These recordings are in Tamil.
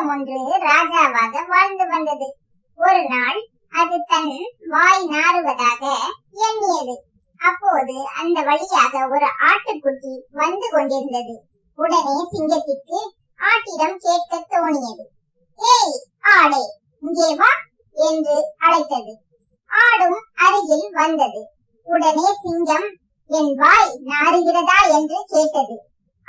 சிங்கம் ஒன்று ராஜாவாக வாழ்ந்து வந்தது. ஒரு நாள் அது தன் வாய் நாறுவதாக எண்ணியது. அப்போது அந்த வழியாக ஒரு ஆட்டுக்குட்டி வந்து கொண்டிருந்தது. உடனே சிங்கத்திற்கு ஆட்டிடம் கேட்க தோணியது. ஏய் ஆடே, இங்கே வா என்று அழைத்தது. ஆடும் அருகில் வந்தது. உடனே சிங்கம் என் வாய் நாறுகிறதா என்று கேட்டது.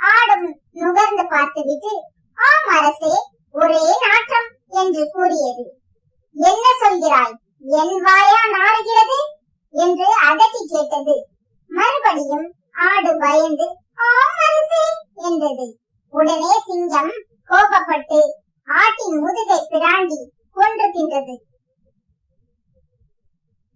ஆடும் நுகர்ந்து பார்த்துவிட்டு ஆம் அரசே, ஒரே நாற்றம் என்று கூறியது. என்ன சொல்கிறாய், என் வாயா நாறுகிறது என்று அதட்டி கேட்டது. மறுபடியும் ஆடு பயந்து ஆம் அரசே என்றது. உடனே சிங்கம் கோபப்பட்டு ஆட்டின் முதுகை பிராண்டி கொன்று தின்றது.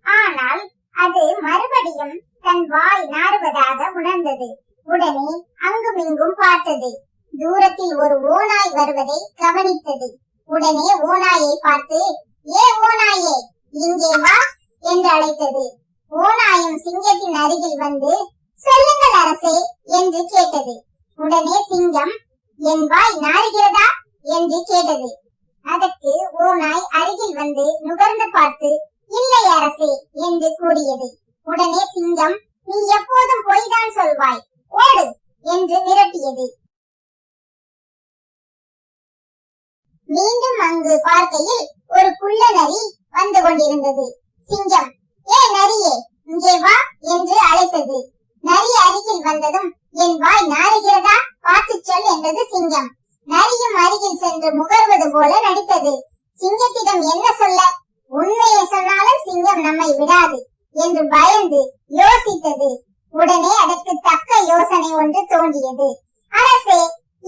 ஆனால் அது மறுபடியும் தன் வாய் நாறுவதாக உணர்ந்தது. உடனே அங்குமிங்கும் பார்த்தது. தூரத்தில் ஒரு ஓநாய் வருவதை கவனித்தது. உடனே ஓநாயை பார்த்து ஏ ஓநாயே, இங்கே வா என்று அழைத்தது. ஓநாயும் சிங்கத்தின் அருகில் வந்து சொல்லுங்கள் அரசே என்று கேட்டது. உடனே சிங்கம் என் வாய் நாறுகிறதா என்று கேட்டது. அதற்கு ஓநாய் அருகில் வந்து நுகர்ந்து பார்த்து இல்லை அரசே என்று கூறியது. உடனே சிங்கம் நீ எப்போதும் பொய்தான் சொல்வாய், ஓடு என்று விரட்டியது. மீண்டும் அங்கு பார்க்கையில் ஒரு குள்ள நரி வந்து கொண்டிருந்தது. சிங்கம் ஏ நரியே, இங்கே வா என்று அழைத்தது. நரி அருகில் வந்ததும் என் வாய் நாறுகிறதா பார்த்து சொல் என்றது சிங்கம். நரியும் அருகில் சென்று முகர்வது போல நடித்தது. சிங்கத்திடம் என்ன சொல்ல, உண்மையை சொன்னாலும் சிங்கம் நம்மை விடாது என்று பயந்து யோசித்தது. உடனே அதற்கு தக்க யோசனை ஒன்று தோன்றியது. அரசே,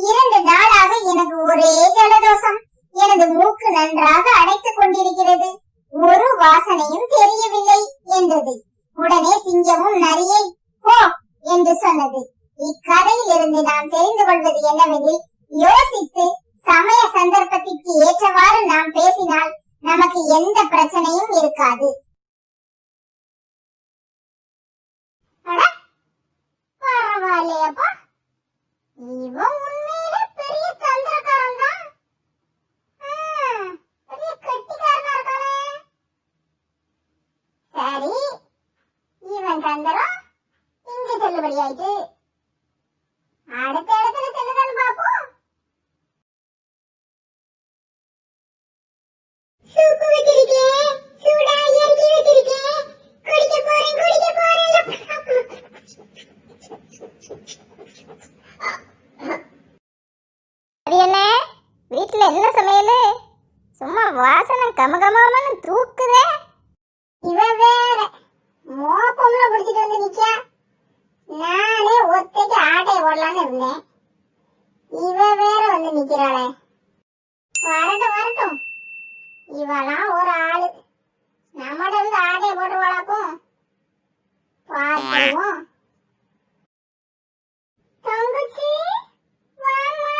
2 நாளாக எனக்கு ஒரே ஜலதோஷம். எனது மூக்கு நன்றாக அடைத்துக் கொண்டிருக்கிறது, ஒரு வாசனையும் தெரியவில்லை என்றது. உடனே சிங்கமும் நரியை போ என்று சொன்னது. இக்கதையில் இருந்து நாம் தெரிந்து கொள்வது என்னவெனில், யோசித்து சமய சந்தர்ப்பத்திற்கு ஏற்றவாறு நாம் பேசினால் நமக்கு எந்த பிரச்சனையும் இருக்காது. பரவாயில்லையப்பா, இவன் உண்மையிலே பெரிய தந்திரக்காரன் தான். பெரிய கெட்டிக்காரனா இருக்கானே. சரி, இவன் தந்திரம் இங்க செல்லுபடி ஆயிட்டு. அடுத்த இடத்துல செல்லுதான் பாப்போம். சூப்பு வச்சிருக்கேன், சூடா இறக்கி வச்சிருக்கேன், குடிக்க போறேன். அது என்ன, வீட்டுல என்ன சமையல்? சும்மா வாசனை கமகமான்னு தூக்குதே. இவ வேற மோப்பம்ல குடிச்சிட்டு வந்து நிக்கா. நானே ஒத்தைக்கு ஆட்டையை போடலான்னு இருந்தேன். இவ வேற வந்து நிக்கிறாளே. வரட்டும், இவெல்லாம் ஒரு ஆளு. நம்மட இருந்து ஆட்டையை போட்டுவாளாக்கும். பார்த்துருவோம். தங்கச்சி வாமா,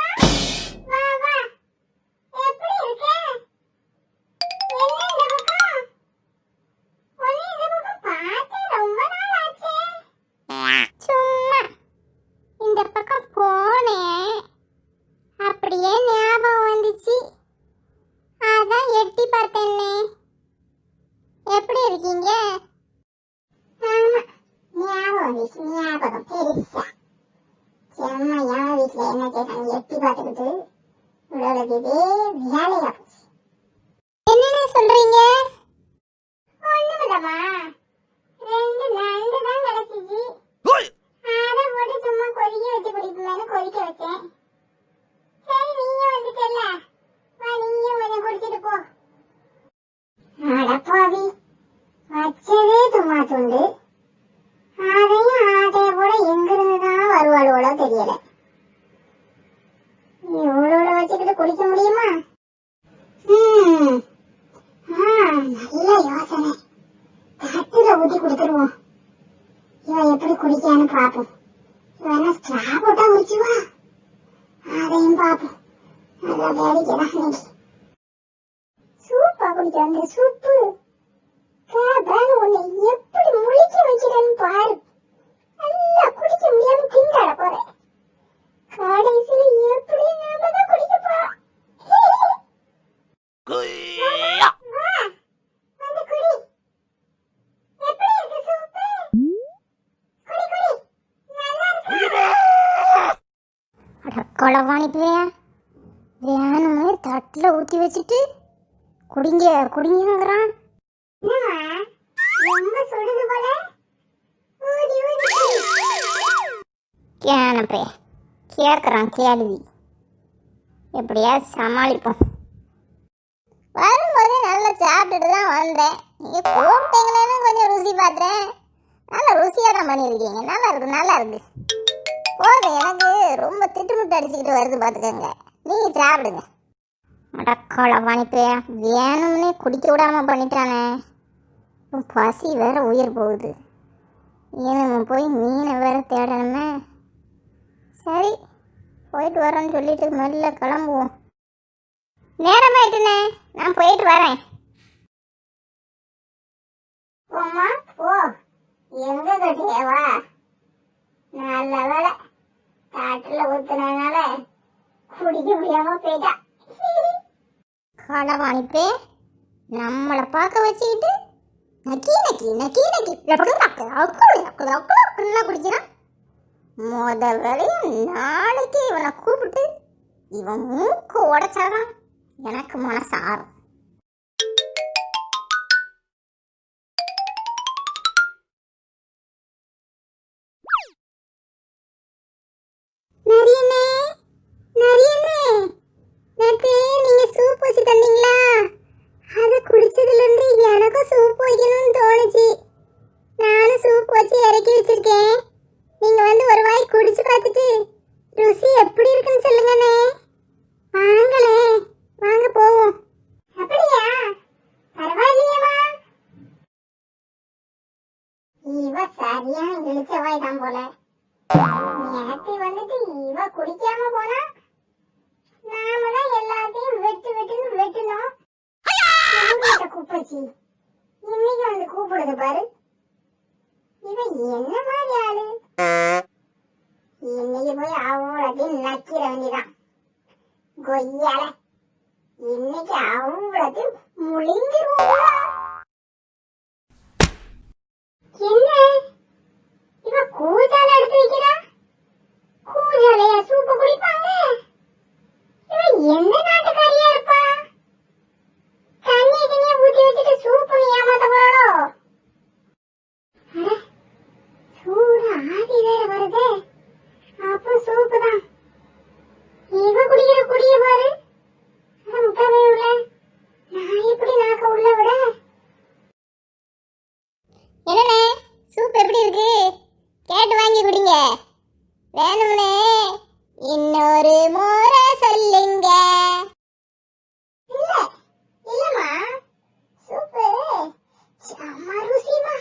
வா வா, எப்படி இருக்க? என்ன இந்த பக்கம்? உன்னை இந்த பக்கம் பார்த்து ரொம்ப நாள் ஆச்சே. சும்மா இந்த பக்கம் போனேன், அப்படியே ஞாபகம் வந்துச்சு, அதான் எட்டி பார்த்தேன்னே. எப்படி இருக்கீங்க? ஆமா, ஞாபகம் வந்துச்சு, ஞாபகம் பெருசா. செம்மையா வீட்டுல என்ன கேட்டாங்க எட்டி பார்த்துக்கிட்டு உலகவே வேலையா போச்சு. என்னன்னு சொல்றீங்க? ஒண்ணுமில்லமா, 2 நண்டு தான் கிடைச்சிச்சு. அதை போட்டு சும்மா கொதிக்க வச்சு குடிப்போம்னு கொதிக்க வச்சேன். சரி, நீங்க வந்துட்டல, வா நீயும் கொஞ்சம் குடிச்சிட்டு போ. அடப்பாவி, வச்சதே சும்மா துண்டு, அதையும் ஆட்டைய போட எங்கிருந்துதான் வருவாளோட தெரியல. இவ்வளோட வச்சுக்கிட்டு குடிக்க முடியுமா? நல்ல யோசனை. தட்டுல ஊத்தி குடுத்துருவோம். இவன் எப்படி குடிக்கான்னு பாப்போம். இவன் ஸ்ட்ரா போட்டா குடிச்சுவா, அதையும் பாப்போம். நல்லா வேடிக்கைதான் இன்னைக்கு. சூப்பா குடிக்க வந்து சூப்பு உன்னை எப்படி முழிக்க வைக்கிறேன்னு பாரு. நல்லா குடிக்க முடியாம திண்டாட போறேன். கடைசியில எப்படி நாம தான் குடிக்க போறோம். கொலவாணி பேயா வேணுமே தட்டில் ஊற்றி வச்சுட்டு குடிங்க குடிங்கிறான். கேனப்பே கேட்குறான் கேள்வி, எப்படியா சமாளிப்போம். வரும்போது நல்லா சாப்பிட்டுட்டு தான் வந்தேன். நீங்கள் கூப்பிட்டீங்களேன்னு கொஞ்சம் ருசி பார்த்துறேன். நல்லா ருசியாக தான் பண்ணியிருக்கீங்க. நல்லா இருக்கு நல்லா இருக்கு. போதும், எனக்கு ரொம்ப திட்டுமுட்டு அடிச்சுக்கிட்டு வருது பார்த்துக்கோங்க. நீங்கள் சாப்பிடுங்க. அடக்கோளை வாணிப்பையா வேணும்னே குடிக்க விடாமல் பண்ணிட்டானே. பசி வேற உயிர் போகுது. ஏன் போய் மீனை வேற தேடணுமே. சரி போயிட்டு வரோன்னு சொல்லிட்டு மெல்ல கிளம்புவோம். நேரமாயிட்டுனே, நான் போயிட்டு வரேன். போமா போ, எங்க கட்டியவா? நல்ல வேலை காட்டுல ஊத்துனதுனால குடிக்க முடியாம போயிட்டா. களவாணிப்பே நம்மளை பார்க்க வச்சுக்கிட்டு நக்கி நக்கி நக்கி நக்கி குடிக்கிறான். முத வேலையும் நாளைக்கு இவனை கூப்பிட்டு இவன் மூக்கு உடைச்சாதான் எனக்கு மனசு ஆறும். நேற்று நீங்க சூப் வச்சு தந்தீங்களா? அதை குடிச்சதுலேருந்து எனக்கும் சூப் வைக்கணும்னு தோணுச்சு. நானும் சூப் வச்சு இறக்கி வச்சிருக்கேன். நீங்க வந்து ஒரு வாய் குடிச்சு பார்த்துட்டு ருசி எப்படி இருக்குன்னு சொல்லுங்கண்ணே. வாங்களே, வாங்க போவோம். அப்படியா? பரவாயில்லையேவா? இவ சரியான இழுச்சவாய் தான் போல. நேத்து வந்துட்டு இவ குடிக்காம போனா நாம தான் எல்லாத்தையும் வெட்டுன்னு வெட்டணும். குப்பச்சி இன்னைக்கு வந்து கூப்பிடுது பாரு. இவன் என்ன மாதிரி ஆளு? இன்னைக்கு போய் அவ்வளோத்தையும் நக்கிட வேண்டியதான். கொய்யால இன்னைக்கு அவ்வளோத்தையும் முழிஞ்சிருவோம். என்ன இவ கூஜால எடுத்து வைக்கிறா? கூஜாலையா சூப்பு குடிப்பாங்க? இவ என்ன நாட்டுக்காரியா இருப்பா? தண்ணியை ஊற்றி வச்சுட்டு சூப்பு ஏமாத்த போறாளோ? சூடு ஆதி வேற வருதே. அப்போ சூப்பு தான். இவ குடிக்கிற குடிய பாரு. முட்டவே உள்ள நான் எப்படி நாக்க உள்ள விட? என்னண்ணே சூப் எப்படி இருக்கு? கேட்டு வாங்கி குடிங்க. வேணும்னே இன்னொரு முறை சொல்லுங்க. இல்ல இல்லம்மா, சூப்பு செம்ம ருசிமா.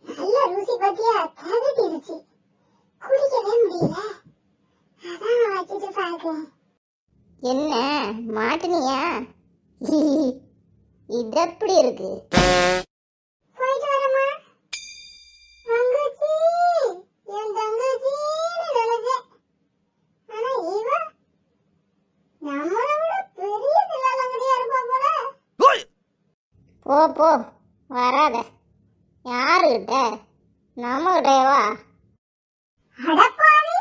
நல்ல ருசி பத்தியா தகட்டிருச்சு. குடிக்கவே முடியல. அதான் வச்சுட்டு பார்க்கிறேன். என்ன மாட்டினியா? இது எப்படி இருக்கு? போயிட்டு வரமா தங்கச்சி, என் தங்கச்சின்னு நினைச்சேன். ஆனா இவ நம்மளை விட பெரிய தில்லாலங்கடியா இருப்பா போல. போ போ வராத. யாருகிட்ட? நம்மகிட்டேவா? அடப்பாவி,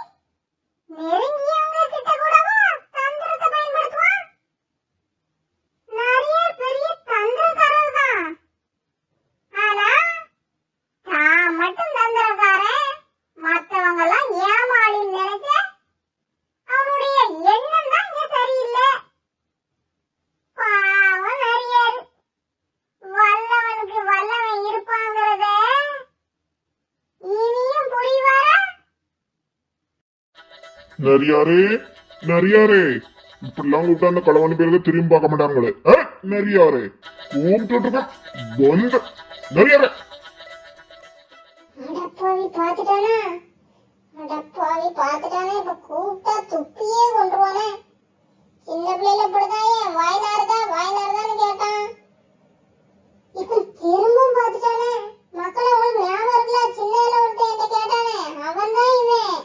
நெருங்கியவங்க கிட்ட கூடவா தந்திரத்தை பயன்படுத்துவான்? நிறைய பெரிய தந்திரக்காரர் தான். ஆனா தான் மட்டும் தந்திரக்காரன், மத்தவங்க எல்லாம் ஏமாளின்னு நினைச்ச அவனுடைய எண்ணம் தான் இங்க சரியில்லை. பாவம் நரியாரு. வல்லவனுக்கு வல்லவன் இருப்பாங்கிறத இனியும் புரிவாரா? நரியாரே நரியாரே, இப்படிலாம் கூப்பிட்டா அந்த களவாணி பேருக்கு திரும்பி பார்க்க மாட்டாங்களே. நரியாரே கூப்பிட்டு வந்து நரியாரே. அடப்பாவி பாத்துட்டானா? அடப்பாவி பாத்துட்டானே. இப்ப கூப்பிட்டா துப்பியே கொண்டுருவானே. சின்ன பிள்ளைல இப்படிதான் ஏன் வாய்னாருதான்னு கேட்டான். இப்ப திரும்பவும் பாத்துட்டானே. மக்களை உங்களுக்கு ஞாபகம் இருக்குல்ல, சின்ன ஒருத்தன் என்கிட்ட கேட்டானே, அவன் தான் இவன்.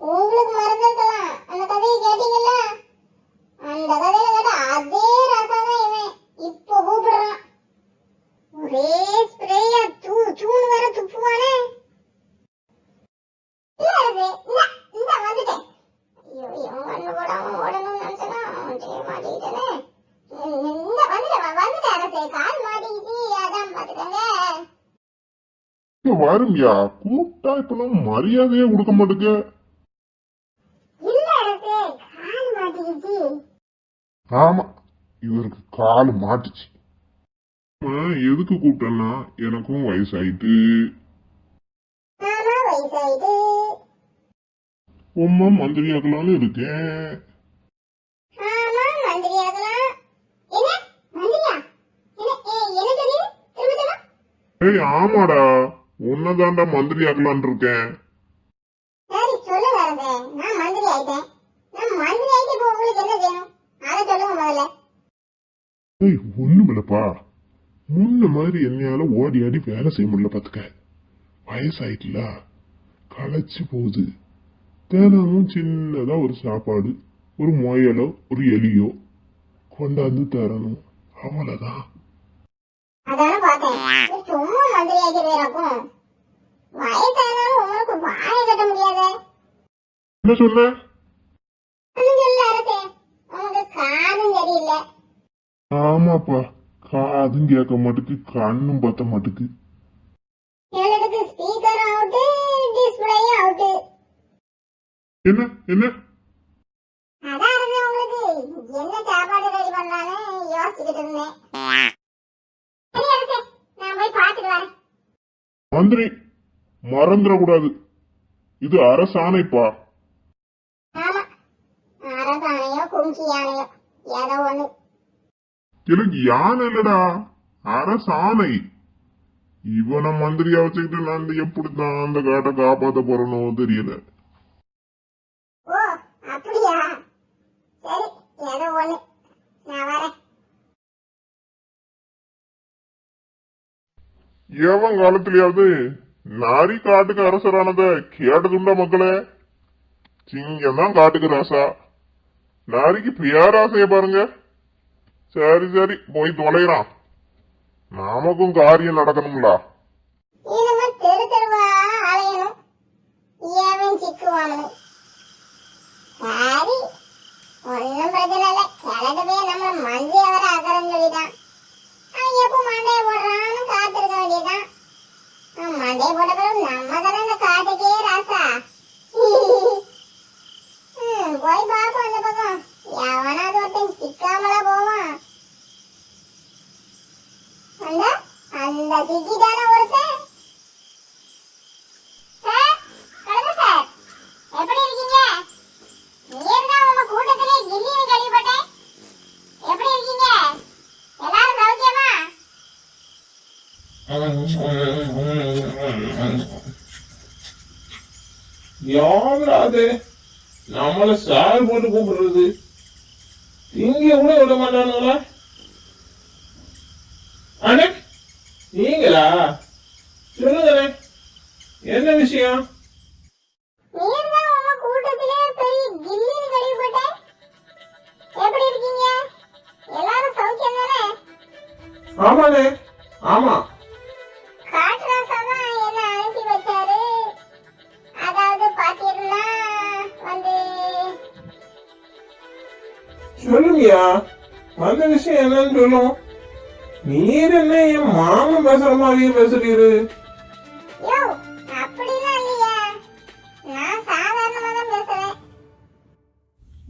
உங்களுக்கு மறந்துருக்கலாம், அந்த கதையை கேட்டீங்கல்ல? அந்த கதையில கேட்ட மாட்டிக்கிட்டேனே. இந்த வந்துட்டேன் அரசே, கால் மாட்டிக்கிட்டு அதான் பாத்துக்கங்க. வரும்யா, கூப்பிட்டா இப்பெல்லாம் மரியாதையே கொடுக்க மாட்டேங்க. இல்ல அரசே, கால் மாட்டிக்கிட்டு. ஆமா, இவருக்கு கால் மாட்டுச்சு. எதுக்கு கூப்பிட்டேன்னா எனக்கும் வயசாயிட்டு. ஆமா, வயசாயிட்டு. உம்மா மந்திரியாக்கலாம்னு இருக்கேன். ஆமா, மந்திரியாகலாம். என்ன மந்திரியா? என்ன தெரியும்? திரும்ப ஏய் ஆமாடா, உன்னதாண்டா மந்திரியாக்கலான் இருக்கேன். சரி சொல்லுங்க அரசே, நான் மந்திரி ஆயிட்டேன். நான் மந்திரி ஆயிட்டு இப்போ உங்களுக்கு என்ன வேணும்? அதை சொல்லுங்க முதல்ல. ஏய் ஒண்ணுமில்லப்பா, முன்ன மாதிரி என்னையால ஓடி ஆடி வேலை செய்ய முடியல பாத்துக்க. வயசாயிட்டுல, களைச்சு போகுது. தினமும் சின்னதா ஒரு சாப்பாடு, ஒரு முயலோ ஒரு எலியோ கொண்டாந்து தரணும், அவ்வளவுதான். அதான பார்த்தேன், நீ சும்மா மந்திரி ஆயிட்டு வேறாக்கும். வயசானாலும் உங்களுக்கு வாயை கட்ட முடியாத. என்ன சொன்ன? சொல்ல அரசே, உங்களுக்கு காதும் சரியில்லை. ஆமாப்பா, காதும் கேட்க மாட்டுக்கு, கண்ணும் பத்த மாட்டுக்கு. எனக்கு ஸ்பீக்கரும் அவுட்டு, டிஸ்பிளேயும் அவுட்டு. என்ன என்ன? அதான் அரசே, உங்களுக்கு என்ன சாப்பாடு ரெடி பண்ணலான்னு யோசிச்சுக்கிட்டு இருந்தேன். சரி அரசே, நான் போய் பார்த்துட்டு வரேன். மந்திரி மறந்துடக்கூடாது, இது அரசாணைப்பா. ஆமா, அரசாணையோ கும்கி யானையோ ஏதோ ஒண்ணு. எனக்கு யானை இல்லடா, அரசாணை. இவனை மந்திரியா வச்சுக்கிட்டு நான் எப்படித்தான் அந்த காட்டை காப்பாத்த போறனோ தெரியல. ஓ அப்படியா? சரி, ஏதோ ஒண்ணு, நான் வரேன். எவன் காலத்திலயாவது நாரி காட்டுக்கு அரசரானத கேட்டதுண்டா மக்களே? சிங்கம் தான் காட்டுக்கு ராசா, நாரிக்கு பேராசைய பாருங்க. சரி சரி, போய் தொலைறான், நமக்கும் காரியம் நடக்கணும்ல. இனிமே தெரு தெருவா அலையணும், ஏவன் சிக்குவானு. சரி, ஒன்னும் பிரச்சனை இல்லை. கிழக்கவே நம்ம மந்திரி அவரை அகரன்னு சொல்லிட்டான். அவன் எப்போ மண்டையை போடுறான்னு காத்திருக்க வேண்டியதான். மண்டையை போட்ட பிறகு நம்ம தானே இந்த காட்டுக்கே ராசா. போய் பாப்போம் அந்த பக்கம், எவனாவது ஒருத்தன் சிக்காமலா போவான். அந்த சிக்கிதான ஒருத்தன். சார், கழுகு சார், எப்படி இருக்கீங்க? நீர்தான் உங்க கூட்டத்திலே கில்லின்னு கேள்விப்பட்டேன். எப்படி இருக்கீங்க? எல்லாரும் சௌக்கியமா? யாராவது நம்மள சார் போட்டு கூப்பிடுறது, இங்க கூட விட மாட்டானுங்களா? அண்ணே நீங்களா? சொல்லுங்க, என்ன விஷயம்? நீர்தான் உங்க கூட்டத்திலே பெரிய கில்லின்னு கேள்விப்பட்டேன். எப்படி இருக்கீங்க? எல்லாரும் சௌக்கியம் தானே? ஆமாண்ணே, ஆமா. காட்டுராசாமா என்ன அனுப்பி வச்சாரு. அதாவது பாத்தீங்கன்னா வந்து சொல்லுங்கயா, வந்த விஷயம் என்னன்னு சொல்லும். நீர் என்ன என் மாமன் பேசுற மாதிரியே பேசுறீரு? யோ, அப்படிலாம் இல்லையா, நான் சாதாரணமா தான் பேசுறேன்.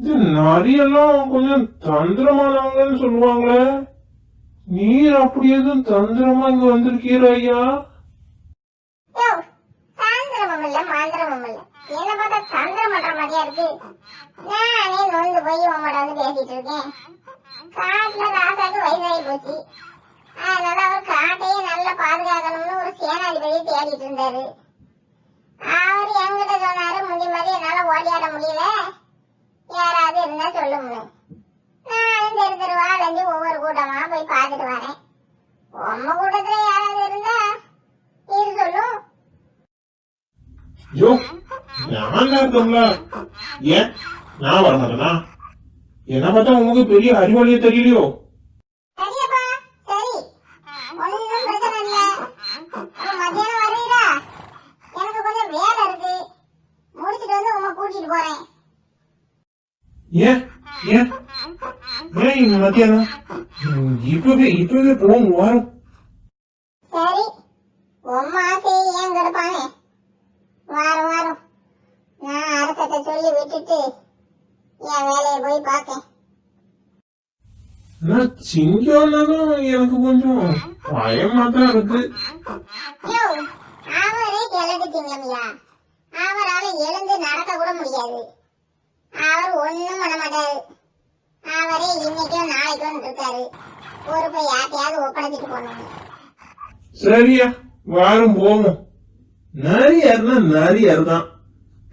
இது நரியெல்லாம் கொஞ்சம் தந்திரமானவங்கன்னு சொல்லுவாங்களே, நீர் அப்படி எதுவும் தந்திரமா இங்க வந்திருக்கீர ஐயா? யோ, சாந்திரமும் இல்ல மாந்திரமும் இல்ல, என்ன பார்த்தா தந்திரம் பண்ற மாதிரியா இருக்கு. நானே நொந்து போய் உங்களோட வந்து பேசிட்டு இருக்கேன். காட்டுல ராசாக்கு வயசாகி போச்சு, அதனால அவர் காட்டையே நல்லா பாதுகாக்கணும்னு ஒரு சேனாதிபதி தேடிட்டு இருந்தாரு. அவர் என்கிட்ட சொன்னாரு, முந்தி மாதிரி என்னால ஓடியாட முடியல, யாராவது இருந்தா சொல்லுங்க. நானும் தெரு தெருவா அலைஞ்சு ஒவ்வொரு கூட்டமா போய் பார்த்துட்டு வரேன். உங்க கூட்டத்துல யாராவது இருந்தா இரு சொல்லும். யோ, நான் இருக்கோம்ல, ஏன் நான் வர மாட்டேனா? என்ன பார்த்தா உங்களுக்கு பெரிய அறிவாளியே தெரியலையோ? சரியப்பா, சரி, ஒன்னும் பிரச்சனை இல்ல. அப்ப மத்தியானம் வரீங்களா? எனக்கு கொஞ்சம் வேலை இருக்கு, முடிச்சிட்டு வந்து உங்க கூட்டிட்டு போறேன். ஏன் ஏன் ஏன் மத்தியானம் இப்பவே போவோம் வரோம். சரி உம்மா ஆசையை ஏன் கெடுப்பானே, வாரம் வாரம் நான் அரசத்தை சொல்லி விட்டுட்டு என் வேலையை போய் பார்க்கேன். நான் சிங்கம்னாலும் எனக்கு கொஞ்சம் பயமா தான் இருக்கு. யோ, அவரே கிழக்கு சிங்கம்யா, அவரால எழுந்து நடக்க கூட முடியாது. அவர் ஒண்ணும் பண்ண மாட்டாரு. அவரே இன்னைக்கும் நாளைக்கும் இருக்காரு. பொறுப்பை யார்ட்டையாவது ஒப்படைச்சிட்டு போகணும். சரியா வாரம் போவோம். நரியார்னா நரியார் தான்,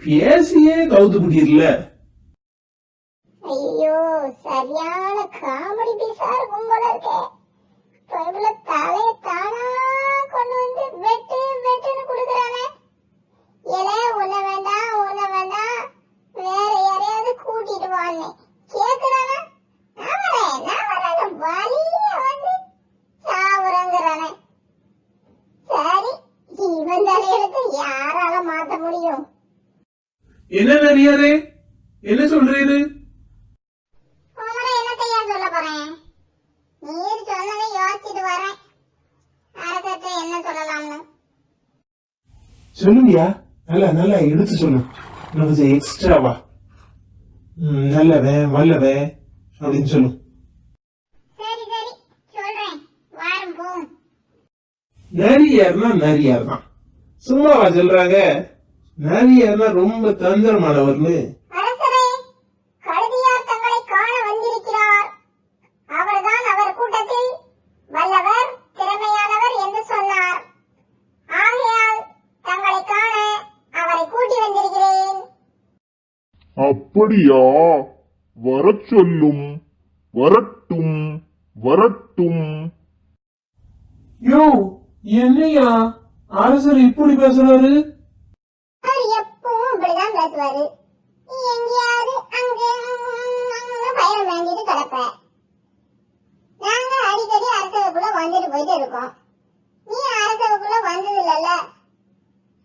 பேசியே கவுத்து பிடிக்கல. ஐயோ, சரியான காமெடி பீஸா இருக்கும் போல இருக்கே. இவ்வளவு தலையை தானா கொண்டு வந்து வெட்டு வெட்டுன்னு கொடுக்குறானே. உன்ன வேண்டாம் உன்ன வேண்டாம், வேற யாரையாவது கூட்டிட்டு வான்னு கேக்குறானே. நான் வரேன் வழிய வந்து சாவுறங்கிறானே. சரி, இவன் தலையெழுத்து யாரால மாத்த முடியும்? என்ன நரியாரே, என்ன சொல்றீரு? உங்களை என்னத்தையா சொல்ல போறேன்? நீர் சொன்னதை யோசிச்சுட்டு வரேன். அரசத்தை என்ன சொல்லலாம்னு. சொல்லுங்கயா, நல்லா எடுத்து சொல்லு. கொஞ்சம் எக்ஸ்ட்ராவா நல்லவன் வல்லவன் அப்படின்னு சொல்லு. சரி சரி சொல்றேன், வாரம் போம். நரியார்னா நரியார் தான், சும்மாவா சொல்றாங்க? நரியார்னா ரொம்ப தந்திரமானவர்னு. அரசரே, கழுதியார் தங்களை காண வந்திருக்கிறார். அவர்தான் அவர் கூட்டத்தில் வல்லவர் திறமையானவர் என்று சொன்னார். ஆகையால் தங்களை காண அவரை கூட்டி வந்திருக்கிறேன். அப்படியா? வரச் சொல்லும். வரட்டும் வரட்டும். யோ, என்னையா அரசர் இப்படி பேசுறாரு? அவர் எப்பவும் இப்படிதான் பேசுவாரு. நீ எங்கேயாவது அங்க பயிரம் வேண்டிட்டு கிடப்ப. நாங்க அடிக்கடி அரசவைக்குள்ள வந்துட்டு போயிட்டு இருக்கோம். நீ அரசவைக்குள்ள வந்தது இல்லல்ல,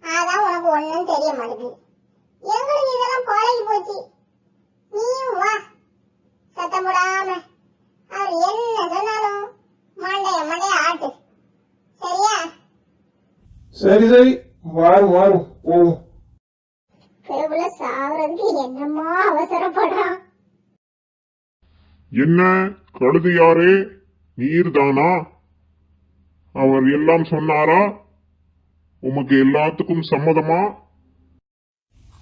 அதான் உனக்கு ஒண்ணும் தெரிய மாட்டேங்குது. எங்களுக்கு இதெல்லாம் பழகி போச்சு. நீயும் வா, சத்தம் போடாம. அவர் என்ன சொன்னாலும் மண்டைய ஆட்டு. சரியா? சரி வாரும் போவோம். பிரபுல சாவறதுக்கு என்னமோ அவசரப்படுறான். என்ன கழுதியாரே, நீர்தானா? அவர் எல்லாம் சொன்னாரா? உமக்கு எல்லாத்துக்கும் சம்மதமா?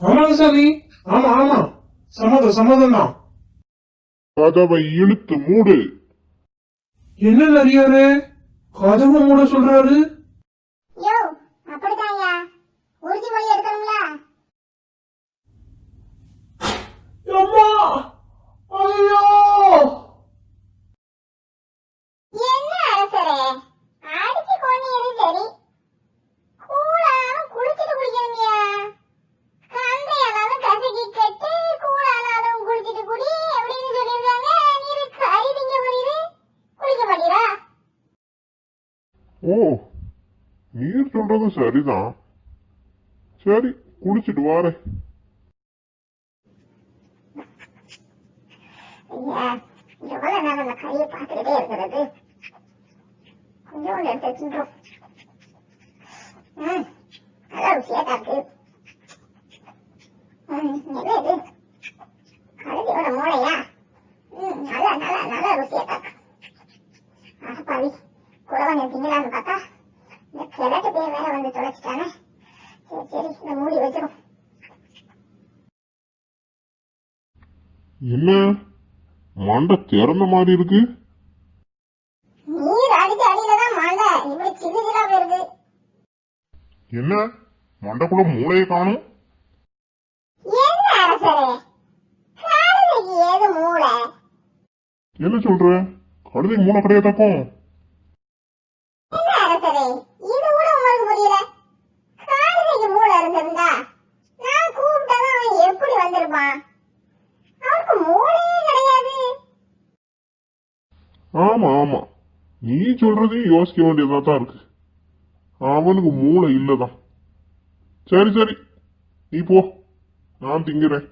ஆமாங்க சாமி, ஆமா சம்மதம் தான். கதவை இழுத்து மூடு. என்ன நரியாரே, கதவு மூட சொல்றாரு? யோ, அப்படிதான்யா, உறுதிமொழி எடுக்கணும்ல. அம்மா, ஐயோ! என்ன அரசரே, அடிச்சு கொண்டீரு சரி, கூடாலும் குளிச்சுட்டு குடிக்கணும்யா. கந்தையானாலும் கசக்கி கட்டு, கூடானாலும் குளிச்சுட்டு குடி அப்படின்னு சொல்லியிருக்காங்க. நீரு கறி திங்க முடியுது, குளிக்க மாட்டீரா? ஓ, நீர் சொல்றது சரிதான். சரி, குளிச்சுட்டு வாரேன். ஐயா, எவ்வளவு நேரம் அந்த கையை பார்த்துக்கிட்டே இருக்கிறது? கொஞ்சோண்டு எடுத்து வச்சுட்டோம். நல்லா ருசியா தான் இருக்கு. என்ன இது, கழுதியோட மூளையா? நல்லா ருசியா தான் இருக்கு. அடப்பாவி, குறவங்க திங்கலான்னு பார்த்தா இந்த கிழக்கு பேர் வேற வந்து தொலைச்சிட்டானே. சரி இந்த மூடி வச்சிரும். என்ன மண்டை திறந்த மாதிரி இருக்கு? நீர் அடிச்சு அடியிலதான் மண்டை இப்படி சின்ன போயிருது. என்ன மண்டைக்குள்ள மூளையை காணும்? என்ன அரசரே, கழுதைக்கு ஏது மூளை? என்ன சொல்ற? கழுதைக்கு மூளை கிடையாதாக்கும்? என்ன அரசரே, இது கூட உங்களுக்கு புரியல? கழுதைக்கு மூளை இருந்திருந்தா நான் கூப்பிட்டதும் அவன் எப்படி வந்திருப்பான்? அவருக்கு மூளையே கிடையாது. ஆமா நீ சொல்றதையும் யோசிக்க வேண்டியதா தான் இருக்கு. அவனுக்கு மூளை இல்லதான். சரி நீ போ, நான் திங்கிறேன்.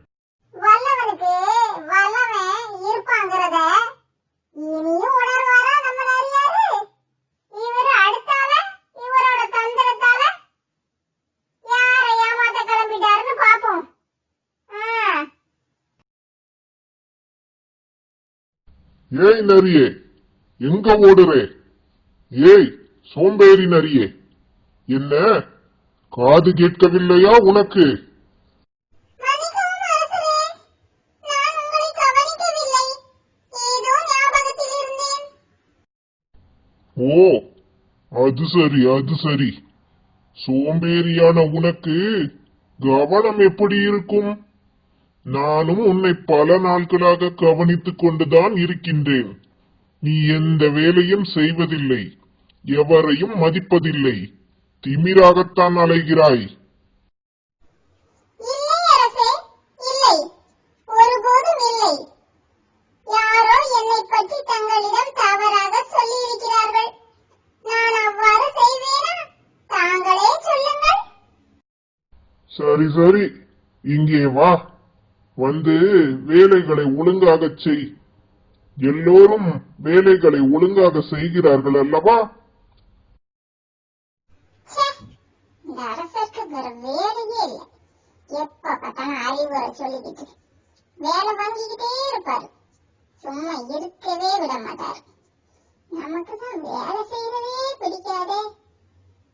வல்லவனுக்கு வல்லவன் இருப்பாங்கிறத ஏய் நரியே, எங்க ஓடுறே? ஏய் சோம்பேறி நரியே, என்ன காது கேட்கவில்லையா உனக்கு? மன்னிக்கவும் அரசரே, நான் உங்களை கவனிக்கவில்லை. ஏதோ ஞாபகத்தில் இருந்தேன். ஓ, அது சரி, அது சரி. சோம்பேறியான உனக்கு கவனம் எப்படி இருக்கும்? நானும் உன்னை பல நாட்களாக கவனித்துக் கொண்டுதான் இருக்கின்றேன். நீ எந்த வேலையும் செய்வதில்லை, எவரையும் மதிப்பதில்லை, திமிராகத்தான் அலைகிறாய். இல்லை அரசே, இல்லை, ஒருபோதும் இல்லை. யாரோ என்னை பற்றி தங்களிடம் தவறாக சொல்லியிருக்கிறார்கள். நான் அவ்வாறு செய்வேனா? தாங்களே சொல்லுங்கள். சரி சரி, இங்கே வா. வந்து வேலைகளை ஒழுங்காகச் செய். எல்லோரும் வேலைகளை ஒழுங்காக செய்கிறார்கள் அல்லவா? ச்சே, இந்த அரசருக்கு வேற வேலையே இல்லை. எப்ப பார்த்தாலும் அறிவுரை சொல்லிக்கிட்டு வேலை வாங்கிக்கிட்டே இருப்பாரு. சும்மா இருக்கவே விட மாட்டாரு. நமக்கு தான் வேலை செய்யறதே பிடிக்காதே.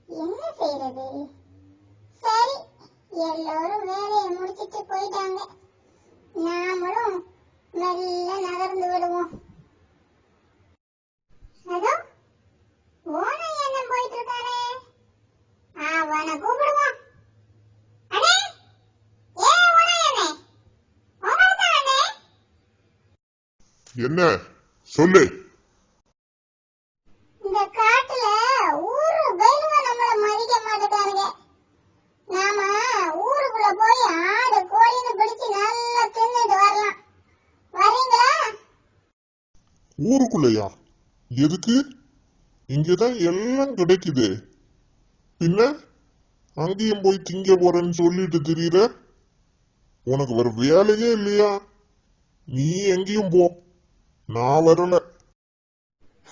என்ன செய்யறது? சரி, எல்லோரும் வேலையை முடிச்சிட்டு போயிட்டாங்க. நாமளும் மெல்ல நகர்ந்து விடுவோம். அதோ ஓனை என்ன போயிட்டு இருக்கானே, அவனை கூப்பிடுவோம். அண்ணே, ஏ ஓனை அண்ணே, உங்கள்தான் அண்ணே. என்ன சொல்லு? இந்த காட்டுல ஊரு பயிலுவ நம்மள மதிக்க மாட்டேங்கானுங்க. நாம ஊருக்குள்ள போய் ஆடு கோழின்னு பிடிச்சு நல்லா தின்னுட்டு வரலாம். வரீங்களா? ஊருக்குள்ளையா? எதுக்கு? இங்கதான் எல்லாம் கிடைக்குது. பின்ன அங்கேயும் போய் திங்க போறேன்னு சொல்லிட்டு திரியிற? உனக்கு வேற வேலையே இல்லையா? நீ எங்கேயும் போ, நான் வரல.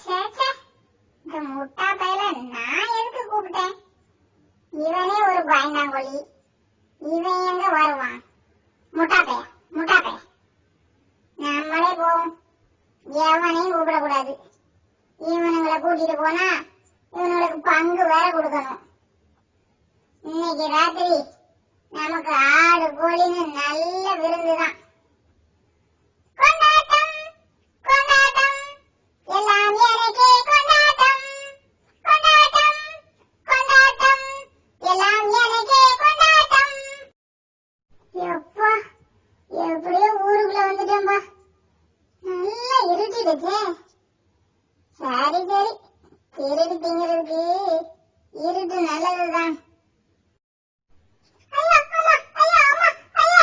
சே, சே, இந்த முட்டா பையல நான் எதுக்கு கூப்பிட்டேன்? இவனே ஒரு பயந்தாங்கொழி. இவன் எங்க வருவான்? முட்டா பைய, முட்டா பைய. நம்மளே போவோம். எவனையும் கூப்பிடக்கூடாது. இவனுங்களை கூட்டிட்டு போனா இவனுங்களுக்கு பங்கு வேற கொடுக்கணும். இன்னைக்கு ராத்திரி நமக்கு ஆடு கோழின்னு நல்ல விருந்துதான். கொண்டாட்டம், கொண்டாட்டம், எல்லாம் எனக்கே கொண்டாட்டம். கொண்டாட்டம், கொண்டாட்டம், எல்லாம் எனக்கே கொண்டாட்டம். எப்பா, எப்படியோ ஊருக்குள்ள வந்துட்டேன்பா. நல்லா இருட்டிடுச்சே. சரி சரி, திருடி திங்கிறதுக்கு இருட்டு நல்லதுதான். ஐயா, அம்மா, ஐயா, அம்மா, ஐயா.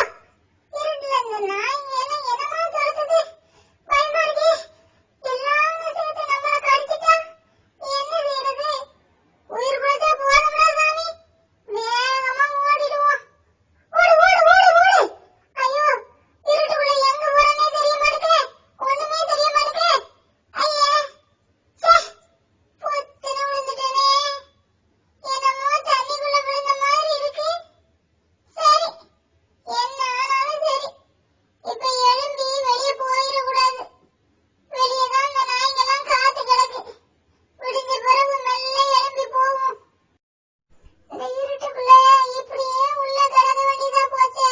இருட்டுல இந்த நாய்ங்க எல்லாம் என்னமா துரத்துது? பயமா இருக்கே. எல்லாரும் சேர்த்து நம்மள கடிச்சிட்டா என்ன செய்யறது? உயிர் போச்சா போதும்டா சாமி. வேகமா ஓடிடுவோம். ஓடு, ஓடு, ஓடு, ஓடு. ஐயோ, இருட்டுக்குள்ள எங்க போறேனே தெரிய மாட்டேங்குதே. ஒண்ணுமே தெரிய மாட்டேங்குதே. ஐயா, ச்சே, பொத்துன்னு விழுந்துட்டேனே. என்னமோ தண்ணிக்குள்ள விழுந்த மாதிரி இருக்கு. சரி, என்ன ஆனாலும் சரி, இப்ப எழும்பி வெளியே போயிடக்கூடாது. வெளியே தான் இந்த நாய்ங்கெல்லாம் காத்து கிடக்கு. விடிஞ்ச பிறகு மெல்ல எழும்பி போவோம். இந்த இருட்டுக்குள்ள இப்படியே உள்ள கிடக்க வேண்டியதா போச்சே.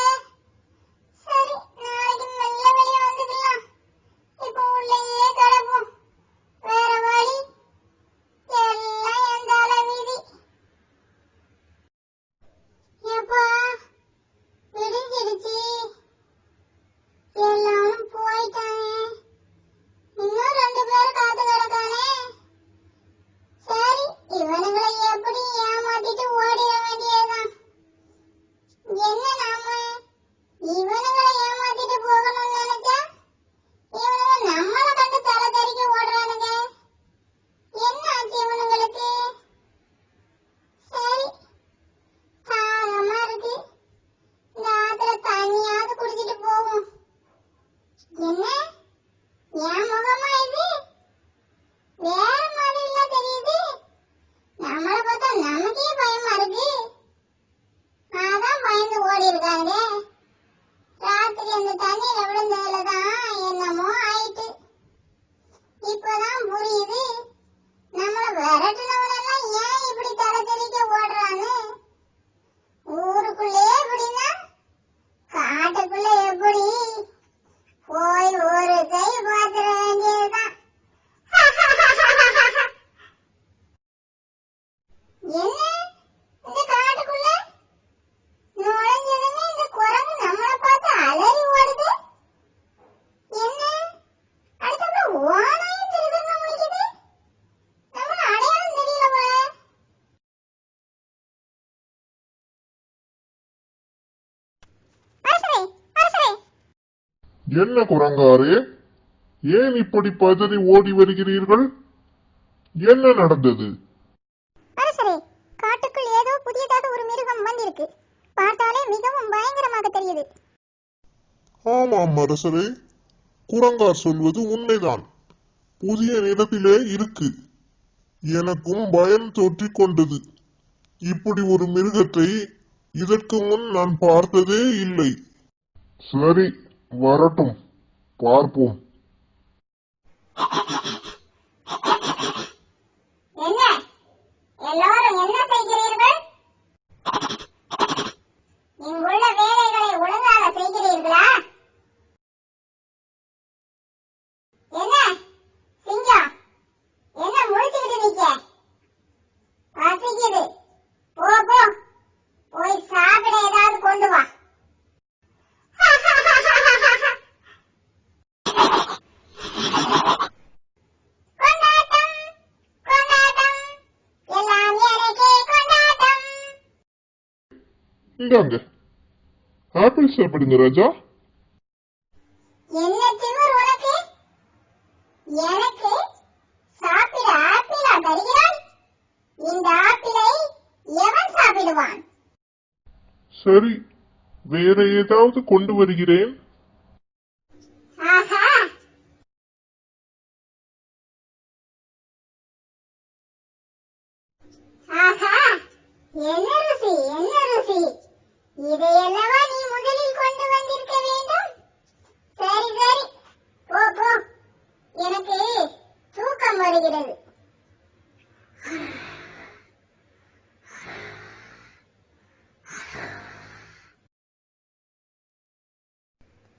சரி, நாளைக்கு மெல்ல வெளியே வந்துக்கலாம். இப்ப உள்ளேயே கிடப்போம். வேற வழி, எல்லாம் என் தலை வீதி. ஏப்பா, விடிஞ்சிடுச்சு. எல்லாரும் போயிட்டாங்க. இன்னும் 2 பேர் காத்து கிடக்கானே. சரி, இவனுங்களை எப்படி ஏமாத்திட்டு ஓடிட வேண்டியதுதான். என்ன நாம இவனுங்களை ஏமாத்திட்டு போகணும்னு நினைச்சா இவனுங்க நம்மள கண்டு தலை தெறிக்க ஓடுறானுங்க. என்ன ஆச்சு இவனுங்களுக்கு? சரி, தாகமா இருக்கு. இந்த ஆத்துல தண்ணியாவது குடிச்சிட்டு போவோம். என்ன, என் முகமா இது? வேற மாதிரில தெரியுது. நம்மள பார்த்தா நமக்கே பயமா இருக்கு. அதான் பயந்து ஓடி இருக்காங்க. ராத்திரி அந்த தண்ணியில விழுந்ததுலதான் என்னமோ ஆயிட்டு. என்ன குரங்காரே, ஏன் இப்படி பதறி ஓடி வருகிறீர்கள்? என்ன நடந்தது? அரசரே, காட்டுக்குள் ஏதோ புதியதாக ஒரு மிருகம் வந்திருக்கு. பார்த்தாலே மிகவும் பயங்கரமாக தெரியுது. ஆமாம் அரசரே, குரங்கார் சொல்வது உண்மைதான். புதிய நிலத்திலே இருக்கு. எனக்கும் பயம் தொற்றிக் கொண்டது. இப்படி ஒரு மிருகத்தை இதற்கு முன் நான் பார்த்ததே இல்லை. சரி, வரட்டும், பார்ப்போம். என்ன எல்லாரும் என்ன செய்கிறீர்கள்? இங்குள்ள வேலைகளை ஒழுங்காக செய்கிறீர்களா? என்ன சிங்கம், என்ன முடிச்சுக்கிட்டு நிக்க? பசிக்குது, போ போ, போய் சாப்பிட ஏதாவது கொண்டு வா. கொண்டாட்டம் கொண்டாட்டம், எல்லாம் எனக்கே கொண்டாட்டம். இந்தாங்க, ஆப்பிள் சாப்பிடுங்க ராஜா. என்ன திமிர் உனக்கு? எனக்கு சாப்பிட ஆப்பிளா தருகிறாய்? இந்த ஆப்பிளை எவன் சாப்பிடுவான்? சரி, வேற ஏதாவது கொண்டு வருகிறேன். ஆஹா, ஆஹா, என்ன ருசி, என்ன ருசி! இதையல்லவா நீ முதலில் கொண்டு வந்திருக்க வேண்டும். சரி சரி, போ போ, எனக்கு தூக்கம் வருகிறது.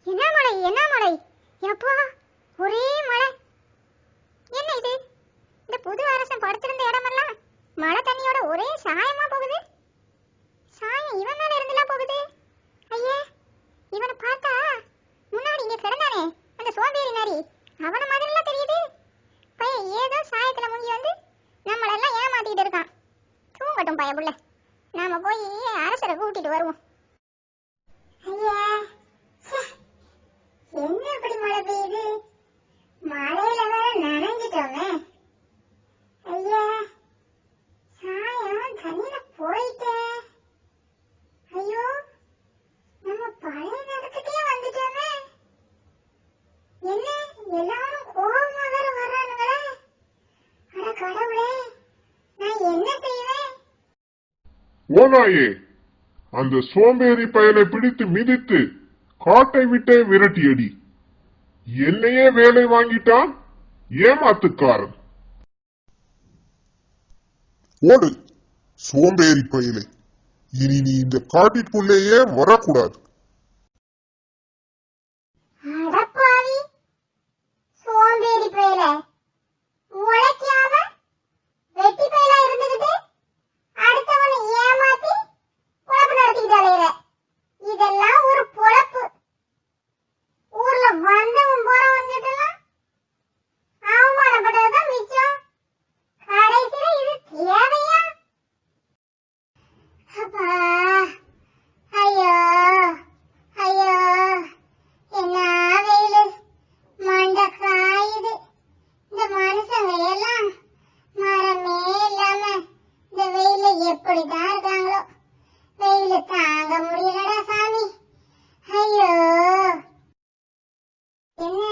என்ன மழை, என்ன மழை! எப்பா, ஒரே மழை! என்ன இது? இந்த புது அரசன் படுத்திருந்த இடமெல்லாம் மழை தண்ணியோட ஒரே சாயமா போகுது. சாயம் இவன் மேல இருந்துலாம் போகுது. ஐயே, இவனை பார்த்தா முன்னாடி இங்க கிடந்தானே அந்த சோம்பேறி நாரி, அவன மாதிரிலாம் தெரியுது. பையன் ஏதோ சாயத்துல முங்கி வந்து நம்மளெல்லாம் ஏமாத்திட்டு இருக்கான். தூங்கட்டும் பயப்புள்ள, நாம போய் அரசரை கூட்டிட்டு வருவோம். ஐயா, ச்சே, என்ன இப்படி மழை பெய்யுது? மழையில வேற நனைஞ்சிட்டோமே. ஐயா, சாயம் தண்ணியில போயிட்டே. ஐயோ, நம்ம பழைய நேரத்துக்கே வந்துட்டோமே. என்ன எல்லாரும் கோபமா வேற வர்றானுங்களே. அட கடவுளே, நான் என்ன செய்வேன்? ஓநாயே, அந்த சோம்பேறி பயலை பிடித்து மிதித்து காட்டை விட்டே விரட்டியடி. என்னையே வேலை வாங்கிட்டான், ஏமாத்துக்காரன். ஓடு சோம்பேறி பயலை, இனி நீ இந்த காட்டிற்குள்ளேயே வரக்கூடாது. அடப்பாவி, சோம்பேறி பயல, உழைக்காம வெட்டி பயலா இருந்துகிட்டு அடுத்தவனை ஏமாத்தி பொழப்பு நடத்திக்கிட்டு அலையிற. இதெல்லாம் ஒரு பொழப்பு? ஊர்ல வந்தவன் போறவன் கிட்டலாம் அவமானப்பட்டதுதான் மிச்சம். கடைசியில இது தேவையா? அப்பா, ஐயோ ஐயோ, என்ன வெயிலு, மண்டை காயுது. இந்த மனுஷங்க எல்லாம் மரமே இல்லாம இந்த வெயில எப்படிதான் இருக்காங்களோ. வெயில தாங்க முடியலடா சாமி. ஐயோ, என்ன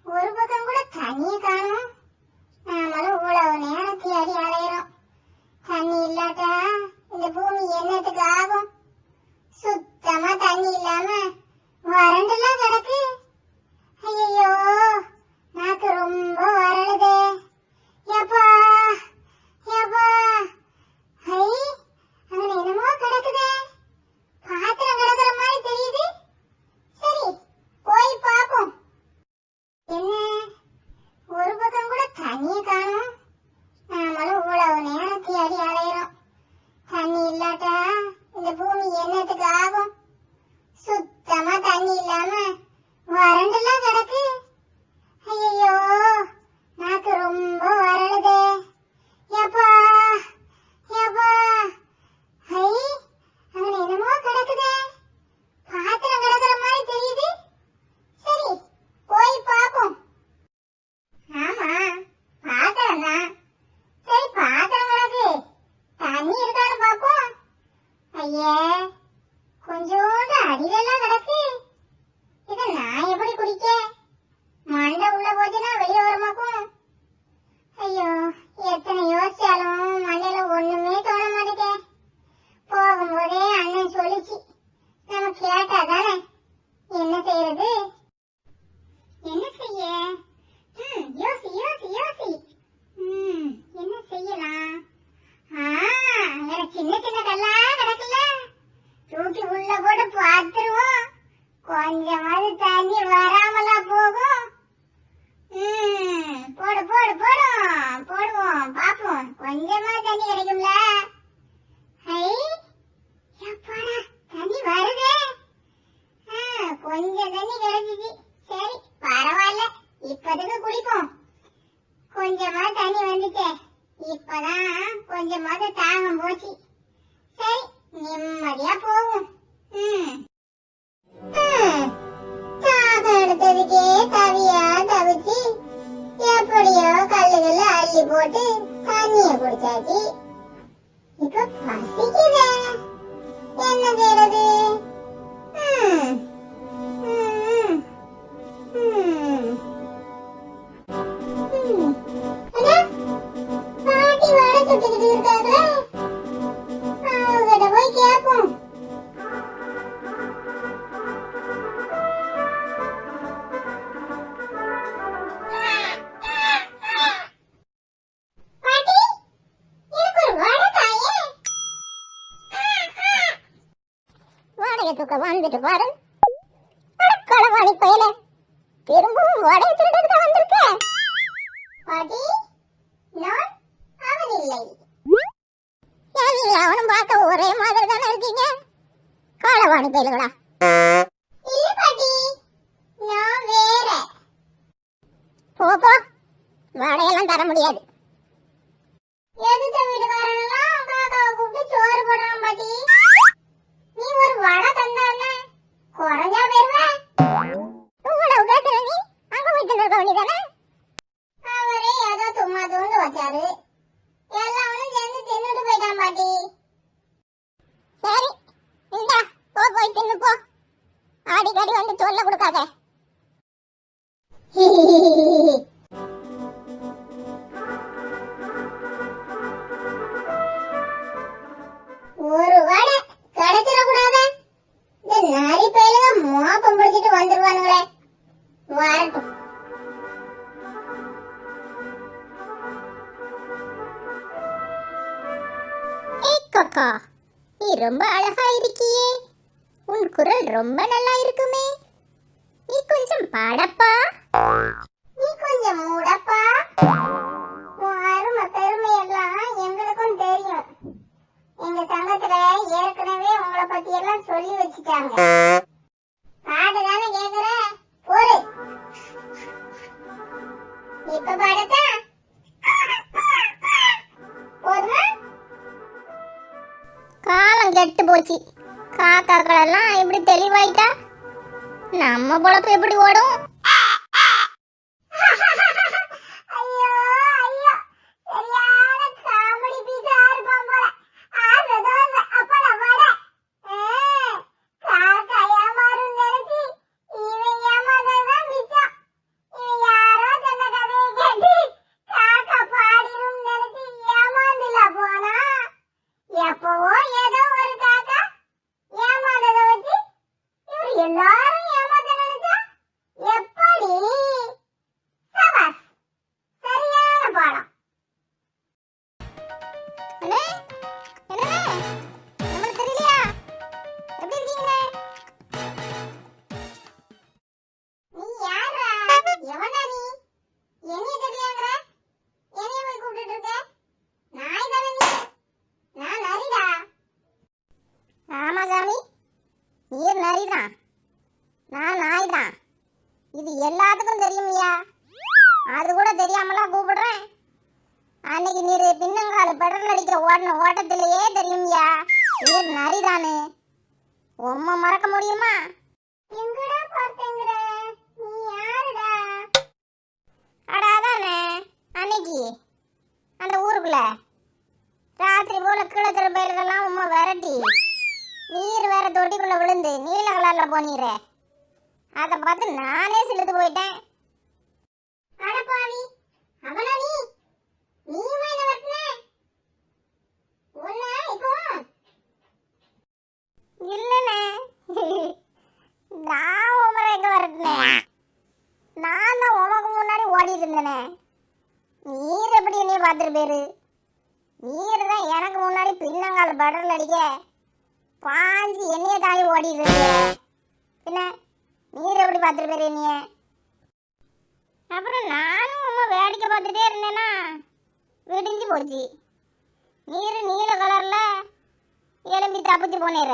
ஒரு பக்கம் கூட தண்ணியை காணும். நாமளும் இவ்வளவு நேரம் தேடி அலையிறோம். தண்ணி இல்லாட்டா இந்த பூமி என்னத்துக்கு ஆகும்? சுத்தமா தண்ணி இல்லாம வறண்டுலாம் கிடக்கு. ஐயோ, நாக்கு ரொம்ப வறடுதே. எப்பா எப்பா, ஐ, அங்க என்னமோ கிடக்குதே, பாத்திரம் கிடக்குற மாதிரி தெரியுது. சரி, போய் பாப்போம். என்ன ஒரு பக்கம் கூட தண்ணியை காணும். நாமளும் இவ்வளவு நேரம் தேடி அலையிறோம். தண்ணி இல்லாட்டா இந்த பூமி என்னத்துக்கு ஆகும்? சுத்தமா தண்ணி இல்லாம வறண்டுலாம் கிடக்கு. ஐயோ, நாக்கு ரொம்ப வறடுதே. எப்பா எப்பா, ஐ, அங்க என்னமோ கிடக்குதே, பாத்திரம் கிடக்குற மாதிரி தெரியுது. போடு போடு போடும் போடுவோம் பாப்போம் கொஞ்சமா தண்ணி கிடைக்கும்ல. ஐ எப்பாடா தண்ணி வருதே. கொஞ்சம் தண்ணி கிடைச்சிச்சு. சரி பரவாயில்ல, இப்போதைக்கு குளிப்போம். கொஞ்சமா தண்ணி வந்துச்சே, இப்பதான் கொஞ்சமாவது தாகம் போச்சு. சரி நிம்மதியா போவோம். தாகம் எடுத்ததுக்கே தவியா தவிச்சு எப்படியோ கல்லுகள்ல அள்ளி போட்டு தண்ணிய குடிச்சாச்சு. இப்ப பசிக்குதே, என்ன செய்யறது? பாட்டி வடை சுட்டுக்கிட்டு இருக்காங்களே, அவங்ககிட்ட போய் கேட்போம். பாட்டி, எனக்கு ஒரு வடை தாயே. வாடகை தூக்க வந்துட்டு பாரு. களவாணி பையல திரும்பவும் வடை திருடத்துக்கு வந்திருக்க. பாட்டி, நான் அவன் இல்லை. அவனும் பார்க்க ஒரே மாதிரி தானே இருக்கீங்க. களவாணி பையலுங்களா? இல்ல பாட்டி, நான் வேற. போ வடையெல்லாம் தர முடியாது. எதுத்த வீட்டுக்காரனெல்லாம் காக்காவை கூப்பிட்டு சோறு போடுறான் பாட்டி. நீ ஒரு வடை தந்தானே குறைஞ்சா போயிருவ. இவ்வளவு பேசுற நீ அங்க போயிட்டு இருக்க வேண்டியதானே? அவரே ஏதோ சும்மா தூண்டு வச்சாரு, எல்லாவனும் சேர்ந்து தின்னுட்டு போயிட்டான் பாட்டி. சரி இந்தா போய் தின்னு போ. அடிக்கடி வந்து சொல்ல கொடுக்காத. ஒரு வடை கிடைச்சிடக்கூடாத. இந்த நாரி பயிலுங்க மோப்பம் பிடிச்சிட்டு வந்துருவானுங்களே. வரட்டும். ஏய் காக்கா, நீ ரொம்ப அழகா இருக்கியே. உன் குரல் ரொம்ப நல்லா இருக்குமே. நீ கொஞ்சம் பாடப்பா. நீ கொஞ்சம் மூடப்பா. உன் அருமை பெருமை எல்லாம் எங்களுக்கும் தெரியும். எங்க சங்கத்துல ஏற்கனவே உங்களை பத்தி எல்லாம் சொல்லி வச்சுட்டாங்க. பாடு தானே கேக்குற, போடு. இப்ப பாடத்தா போதுமா? காலம் கெட்டு போச்சு. காக்காக்கள் எல்லாம் இப்படி தெளிவாயிட்டா நம்ம பொழப்பு எப்படி ஓடும்? ஐயோ ஐயோ, சரியான காமெடி பீஸா இருப்பான் போல. ஆடுறதோ அப்பல வடை. காக்கா ஏமாறும் நினைச்சு இவன் ஏமாந்ததுதான் மிச்சம். இவன் யாரோ சொன்ன கதையை கேட்டு காக்கா பாடிடும் நினைச்சு ஏமாந்துல போனா. எப்பவோ ஏதோ ஒரு காக்கா ஏமாந்ததை வச்சு இவர் எல்லாரும் ஏமாத்த நினைச்சா எப்படி? சபாஸ், சரியான பாடம். அண்ணே, என்னண்ணே? நம்மளுக்கு தெரியலையா? எப்படி இருக்கீங்க? நீ யாரா? எவனா நீ? என்னைய தெரியாங்கற? என்னைய போய் கூப்பிட்டுட்டு இருக்க? நாய் தானே நீ? நான் நரிடா. ஆமா சாமி, நீர் நரிதான், நான் நாய்தான். இது எல்லாத்துக்கும் தெரியுமையா. அது கூட தெரியாமலா கூப்பிடுறேன். அன்னைக்கு நீர் பின்னங்கால பெடல் அடிக்கிற ஓடின ஓட்டத்திலேயே தெரியுமையா நீர் நரிதானு. உம்மை மறக்க முடியுமா? எங்கடா பார்த்தேங்கற? நீ யாருடா? அடாதானே அன்னைக்கு அந்த ஊருக்குள்ள ராத்திரி போல கிழக்கிற பயிர்களெல்லாம் உம்மை விரட்டி நீர் வேற தொட்டிக்குள்ள விழுந்து நீல கலர்ல போனீரே. அதை பார்த்து நானே சிலுத்து போயிட்டேன். அட பாவி, அவனா நீ? நீயுமா என்ன வெட்டின? உன்னை இப்போ இல்லனே, நான் உமரை எங்க வரட்டினேன். நான் தான் உமக்கு முன்னாடி ஓடிட்டு இருந்தேனே. நீர் எப்படி என்னைய பார்த்துட்டு போயிரு. நீர் தான் எனக்கு முன்னாடி பின்னங்கால படல் அடிக்க பாஞ்சு என்னைய தாண்டி ஓடிட்டு இருக்கு. பின்ன நீர் எப்படி பார்த்துட்டு போயிரு என்னைய? அப்புறம் நானும் உமா வேடிக்கை பார்த்துட்டே இருந்தேன்னா விடிஞ்சு போச்சு. நீர் நீல கலர்ல எலும்பி தப்பிச்சு போனேற.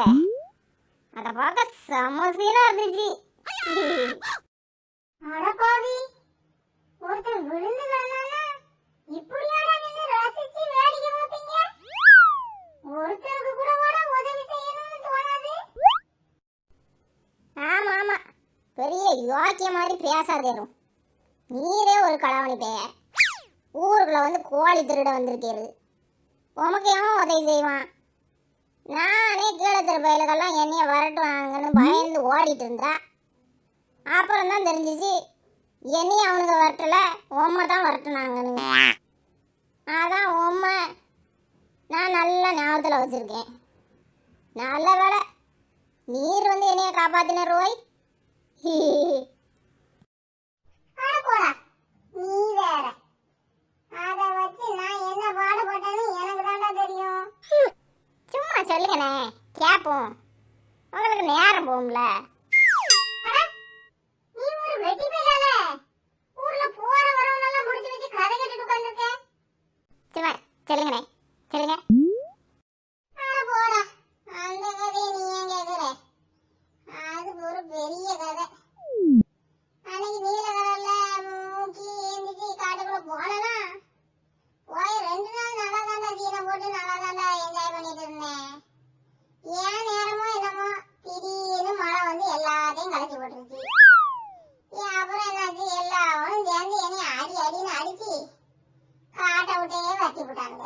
அதை பார்க்க சமசீனா இருந்துச்சு. அடப்பாவி, ஒருத்தன் விழுந்து கிடந்தானா இப்படியாடா நின்னு ரசிச்சு வேடிக்கை பார்ப்பீங்க? ஒருத்தருக்கு கூட உதவி செய்யணும்னு தோணாது. ஆமா ஆமா, பெரிய யோக்கிய மாதிரி பேசாதேரும். நீரே ஒரு களவாணி பேய. ஊருக்குள்ள வந்து கோழி திருட வந்திருக்கேரு. உமக்கு எவன் உதவி செய்வான்? நானே கீழே தெரு பயலுக்கெல்லாம் என்னைய வரட்டுவாங்கன்னு பயந்து ஓடிட்டு இருந்தா. அப்புறம் தான் தெரிஞ்சிச்சு என்னையும் அவனுக்கு வரட்டல, உம்மை தான் வரட்டுனாங்கன்னு. அதான் உம்மை நான் நல்ல ஞாபகத்தில் வச்சுருக்கேன். நல்ல வேலை நீர் வந்து என்னைய காப்பாத்தின ரோய். அட போடா, நீ வேற. அதை வச்சு நான் என்ன பாடுபட்டேன்னு எனக்கு தாண்டா தெரியும். சும்மா சொல்லுங்கண்ணே, கேட்போம். உங்களுக்கு நேரம் போகும்ல. அட, நீ ஒரு வெட்டி போயிடாத. ஊர்ல போற வரவனெல்லாம் முடிச்சு வச்சு கதை கேட்டுட்டு உட்கார்ந்திருக்க. சும்மா சொல்லுங்கண்ணே, சொல்லுங்க. அட போடா, அந்த கதையை நீ ஏன் கேக்குற? அது ஒரு பெரிய கதை. அன்னைக்கு நீல கலர்ல மூக்கி ஏந்திச்சு காட்டுக்குள்ள போனலாம். போய் 2 நாள் நல்லா தாண்டா சீனை போட்டு நல்லா தாண்டா என்ஜாய் பண்ணிட்டு இருந்தேன். ஏன் நேரமோ என்னமோ திடீர்னு மழை வந்து எல்லாத்தையும் கலைச்சி போட்டுருச்சு. அப்புறம் என்னாச்சு, எல்லாரும் சேர்ந்து என்னை அடி அடின்னு அடிச்சு காட்டை விட்டே வத்தி விட்டாங்க.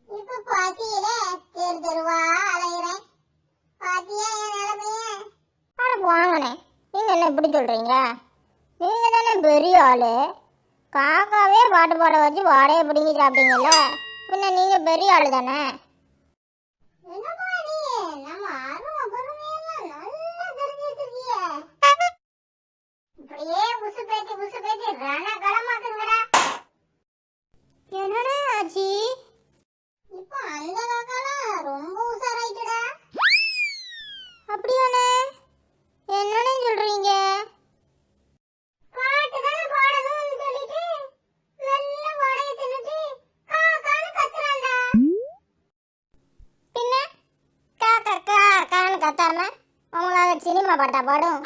இப்ப பசியில தெரு தெருவா அலைகிறேன். பாத்தியா என் நிலைமைய? அட போங்கண்ணே, நீங்கள் என்ன இப்படி சொல்கிறீங்க? நீங்கள் தானே பெரிய ஆள். காக்காவே பாட்டு பாட வச்சு வாடையை பிடிங்கி சாப்பிட்டீங்கல்ல, பின்ன நீங்கள் பெரிய ஆள் தானே. என்னப்பா நீ, நம்ம அருமை பொறுமையெல்லாம் நல்லா தெரிஞ்சு வச்சிருக்கிய. இப்படியே உசு பேத்தி ரணகலமாக்குங்கடா. என்னடா ஆச்சு? இப்போ அந்த காக்காலாம் ரொம்ப உசாராயிட்டுடா. அப்படியாண்ணே, என்னன்னு சொல்கிறீங்க? பாட்டு தானே பாடணும்னு சொல்லிட்டு நல்ல வாடையை தின்னுட்டு காக்கான்னு கத்துறான்டா. பின்ன காக்கான்னு கத்தாம உங்களுக்காக சினிமா பாட்டா பாடும்?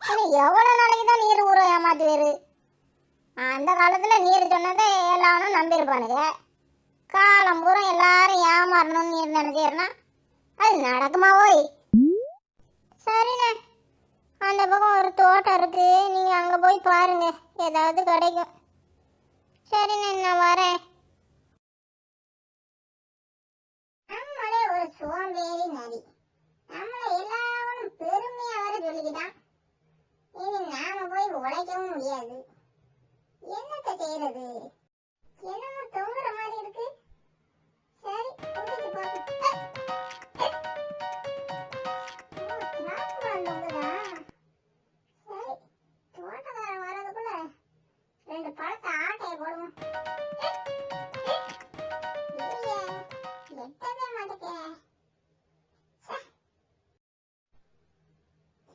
இன்னும் எவ்வளோ நாளைக்கு தான் நீர் ஊரை ஏமாத்துவாரு? அந்த காலத்தில் நீர் சொன்னதை எல்லாரும் நம்பியிருப்பானுங்க. காலம் பூரா எல்லாரும் ஏமாறணும்னு நீர் நினைச்சேருனா அது நடக்குமா ஓய்? சரிண்ணே, அந்த பக்கம் ஒரு தோட்டம் இருக்கு, நீங்கள் அங்கே போய் பாருங்க, ஏதாவது கிடைக்கும். சரிண்ணே, நான் வரேன். நம்மளே ஒரு சோம்பேறி நரி. நம்மளை எல்லாரும் பெருமையா வர சொல்லிக்கிட்டான். இனி நாம போய் உழைக்கவும் முடியாது. என்னத்த செய்யறது? என்னமோ தொங்குற மாதிரி இருக்கு. சரி, குடிச்சு பார்ப்போம். திராட்சை தொங்குதா? சரி, தோட்டக்காரன் வர்றதுக்குள்ள 2 பழத்தை ஆட்டைய போடுவோம். இல்லையே, எட்டவே மாட்டேன்.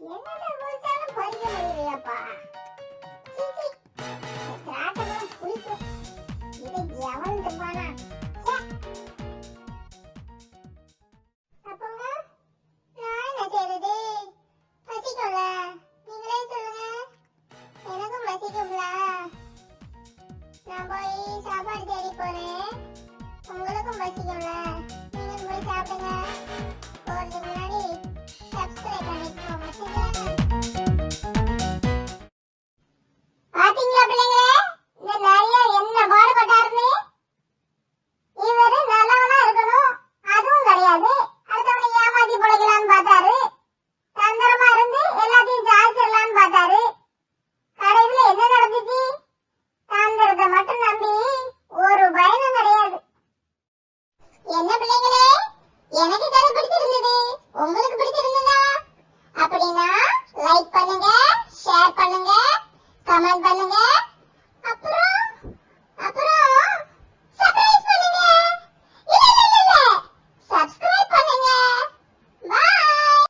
என்னென்ன குடிச்சாலும் பறிக்க முடியலையாப்பா. திராட்சை பழம் புளிக்கும். இதை எவன் திப்பானா? அப்பங்க, நான் என்ன செய்யறது? பசிக்கும்ல, நீங்களே சொல்லுங்க. எனக்கும் பசிக்கும்ல. நான் போய் சாப்பாடு தேடி போறேன். உங்களுக்கும் பசிக்கும்ல, நீங்க போய் சாப்பிடுங்க.